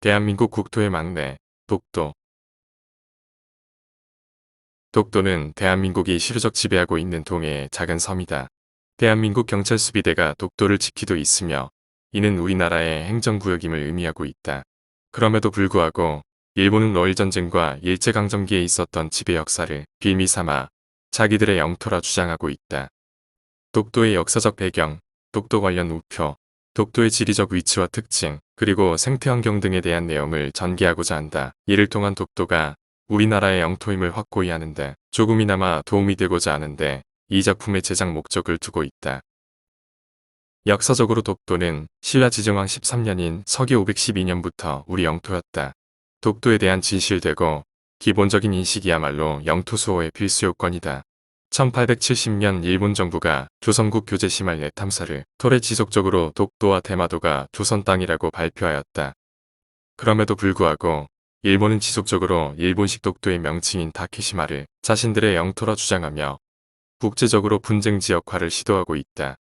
대한민국 국토의 막내, 독도. 독도는 대한민국이 시루적 지배하고 있는 동해의 작은 섬이다. 대한민국 경찰수비대가 독도를 지키고 있으며 이는 우리나라의 행정구역임을 의미하고 있다. 그럼에도 불구하고 일본은 러일전쟁과 일제강점기에 있었던 지배 역사를 빌미 삼아 자기들의 영토라 주장하고 있다. 독도의 역사적 배경, 독도 관련 우표, 독도의 지리적 위치와 특징, 그리고 생태환경 등에 대한 내용을 전개하고자 한다. 이를 통한 독도가 우리나라의 영토임을 확고히 하는데 조금이나마 도움이 되고자 하는데 이 작품의 제작 목적을 두고 있다. 역사적으로 독도는 신라 지정왕 13년인 서기 512년부터 우리 영토였다. 독도에 대한 진실되고 기본적인 인식이야말로 영토 수호의 필수 요건이다. 1870년 일본 정부가 조선국 교제 심할 탐사를 토래 지속적으로 독도와 대마도가 조선 땅이라고 발표하였다. 그럼에도 불구하고 일본은 지속적으로 일본식 독도의 명칭인 다케시마를 자신들의 영토라 주장하며 국제적으로 분쟁 지역화를 시도하고 있다.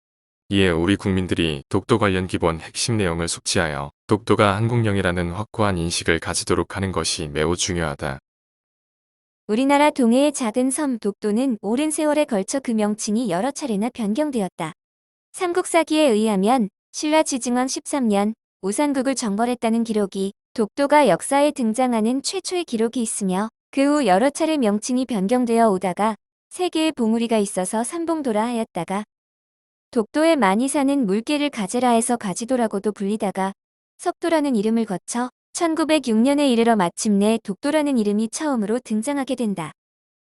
이에 우리 국민들이 독도 관련 기본 핵심 내용을 숙지하여 독도가 한국령이라는 확고한 인식을 가지도록 하는 것이 매우 중요하다. 우리나라 동해의 작은 섬 독도는 오랜 세월에 걸쳐 그 명칭이 여러 차례나 변경되었다. 삼국사기에 의하면 신라 지증왕 13년 우산국을 정벌했다는 기록이 독도가 역사에 등장하는 최초의 기록이 있으며 그 후 여러 차례 명칭이 변경되어 오다가 세 개의 봉우리가 있어서 삼봉도라 하였다가 독도에 많이 사는 물개를 가제라해서 가지도라고도 불리다가 석도라는 이름을 거쳐 1906년에 이르러 마침내 독도라는 이름이 처음으로 등장하게 된다.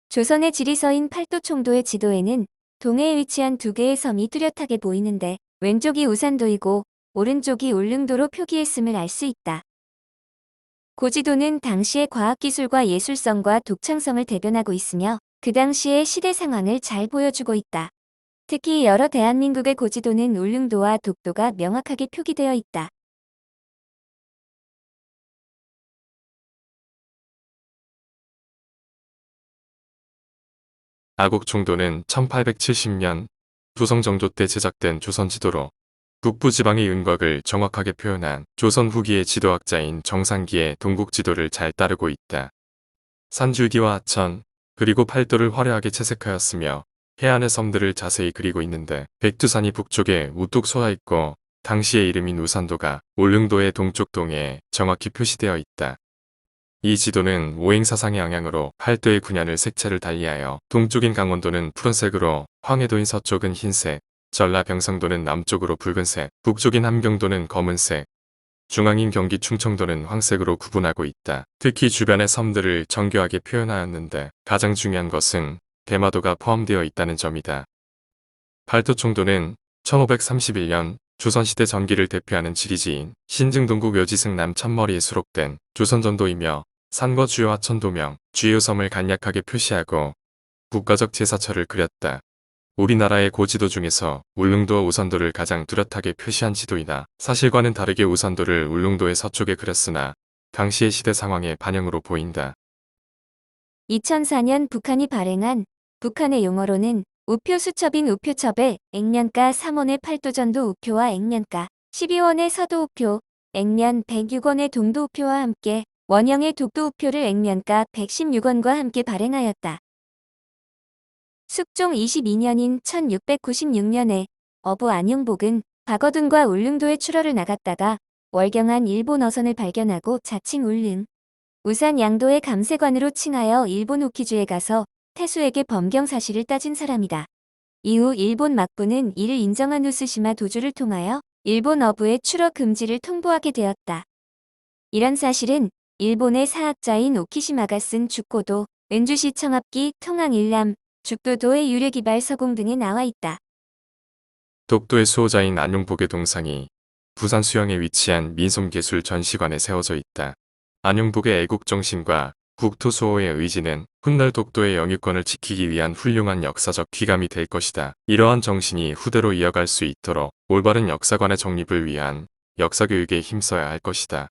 조선의 지리서인 팔도총도의 지도에는 동해에 위치한 두 개의 섬이 뚜렷하게 보이는데 왼쪽이 우산도이고 오른쪽이 울릉도로 표기했음을 알 수 있다. 고지도는 당시의 과학기술과 예술성과 독창성을 대변하고 있으며 그 당시의 시대 상황을 잘 보여주고 있다. 특히 여러 대한민국의 고지도는 울릉도와 독도가 명확하게 표기되어 있다. 아곡총도는 1870년 조선정조 때 제작된 조선지도로 북부지방의 윤곽을 정확하게 표현한 조선 후기의 지도학자인 정상기의 동국지도를 잘 따르고 있다. 산줄기와 하천, 그리고 팔도를 화려하게 채색하였으며 해안의 섬들을 자세히 그리고 있는데 백두산이 북쪽에 우뚝 솟아있고 당시의 이름인 우산도가 울릉도의 동쪽 동해에 정확히 표시되어 있다. 이 지도는 오행사상의 영향으로 팔도의 군현을 색채를 달리하여 동쪽인 강원도는 푸른색으로, 황해도인 서쪽은 흰색, 전라병성도는 남쪽으로 붉은색, 북쪽인 함경도는 검은색, 중앙인 경기 충청도는 황색으로 구분하고 있다. 특히 주변의 섬들을 정교하게 표현하였는데 가장 중요한 것은 대마도가 포함되어 있다는 점이다. 팔도총도는 1531년 조선시대 전기를 대표하는 지리지인 신증동국 묘지승 남천머리에 수록된 조선전도이며 산과 주요 하천도명, 주요 섬을 간략하게 표시하고 국가적 제사처를 그렸다. 우리나라의 고지도 중에서 울릉도와 우산도를 가장 뚜렷하게 표시한 지도이다. 사실과는 다르게 우산도를 울릉도의 서쪽에 그렸으나 당시의 시대 상황의 반영으로 보인다. 2004년 북한이 발행한 북한의 용어로는 우표 수첩인 우표첩에 액면가 3원의 팔도전도 우표와 액면가 12원의 서도 우표, 액면 106원의 동도 우표와 함께 원형의 독도 우표를 액면가 116원과 함께 발행하였다. 숙종 22년인 1696년에 어부 안용복은 박어둔과 울릉도에 출하를 나갔다가 월경한 일본 어선을 발견하고 자칭 울릉, 우산 양도의 감세관으로 칭하여 일본 우키주에 가서 태수에게 범경 사실을 따진 사람이다. 이후 일본 막부는 이를 인정한 후 스시마 도주를 통하여 일본 어부의 출어 금지를 통보하게 되었다. 이런 사실은 일본의 사학자인 오키시마가 쓴 죽고도, 은주시 청합기 통항일람, 죽도도의 유래기발 서공 등에 나와 있다. 독도의 수호자인 안용복의 동상이 부산 수영에 위치한 민속예술 전시관에 세워져 있다. 안용복의 애국정신과 국토 수호의 의지는 훗날 독도의 영유권을 지키기 위한 훌륭한 역사적 귀감이 될 것이다. 이러한 정신이 후대로 이어갈 수 있도록 올바른 역사관의 정립을 위한 역사교육에 힘써야 할 것이다.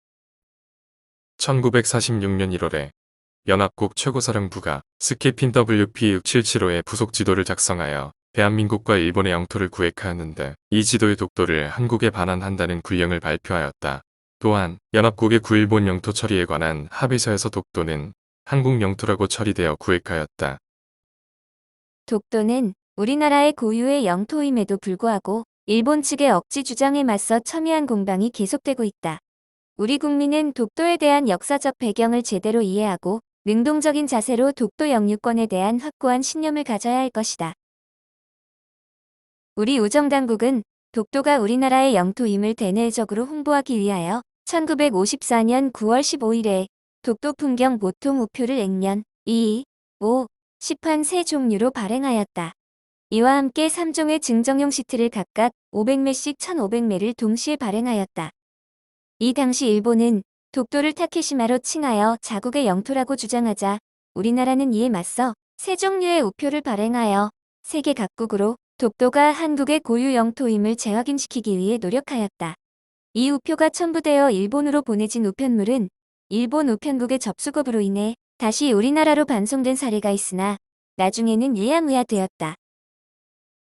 1946년 1월에 연합국 최고사령부가 스케핀 WP6775의 부속 지도를 작성하여 대한민국과 일본의 영토를 구획하였는데 이 지도의 독도를 한국에 반환한다는 군령을 발표하였다. 또한 연합국의 구일본 영토 처리에 관한 합의서에서 독도는 한국 영토라고 처리되어 구획하였다. 독도는 우리나라의 고유의 영토임에도 불구하고 일본 측의 억지 주장에 맞서 첨예한 공방이 계속되고 있다. 우리 국민은 독도에 대한 역사적 배경을 제대로 이해하고 능동적인 자세로 독도 영유권에 대한 확고한 신념을 가져야 할 것이다. 우리 우정당국은 독도가 우리나라의 영토임을 대내적으로 홍보하기 위하여 1954년 9월 15일에 독도 풍경 보통 우표를 액면 2, 5, 10한 세 종류로 발행하였다. 이와 함께 3종의 증정용 시트를 각각 500매씩 1500매를 동시에 발행하였다. 이 당시 일본은 독도를 타케시마로 칭하여 자국의 영토라고 주장하자 우리나라는 이에 맞서 세 종류의 우표를 발행하여 세계 각국으로 독도가 한국의 고유 영토임을 재확인시키기 위해 노력하였다. 이 우표가 첨부되어 일본으로 보내진 우편물은 일본 우편국의 접수겁으로 인해 다시 우리나라로 반송된 사례가 있으나 나중에는 유야무야 되었다.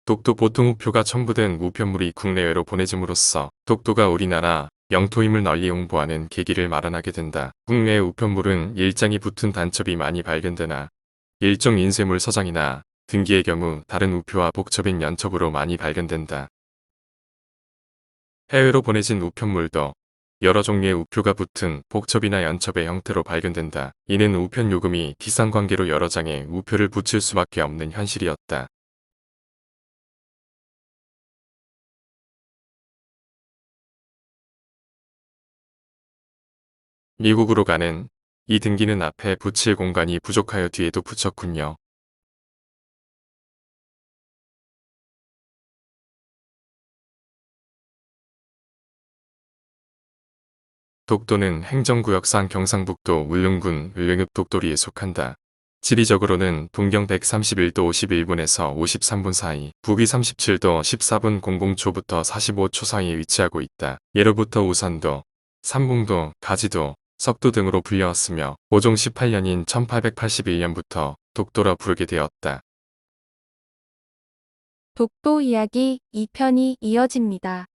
독도 보통 우표가 첨부된 우편물이 국내외로 보내짐으로써 독도가 우리나라 영토임을 널리 홍보하는 계기를 마련하게 된다. 국내 우편물은 일장이 붙은 단첩이 많이 발견되나 일종 인쇄물 서장이나 등기의 경우 다른 우표와 복첩인 연첩으로 많이 발견된다. 해외로 보내진 우편물도 여러 종류의 우표가 붙은 복첩이나 연첩의 형태로 발견된다. 이는 우편 요금이 비싼 관계로 여러 장의 우표를 붙일 수밖에 없는 현실이었다. 미국으로 가는 이 등기는 앞에 붙일 공간이 부족하여 뒤에도 붙였군요. 독도는 행정구역상 경상북도 울릉군 울릉읍 독도리에 속한다. 지리적으로는 동경 131도 51분에서 53분 사이, 북위 37도 14분 00초부터 45초 사이에 위치하고 있다. 예로부터 우산도, 삼봉도, 가지도, 석도 등으로 불려왔으며 고종 18년인 1881년부터 독도라 부르게 되었다. 독도 이야기 2편이 이어집니다.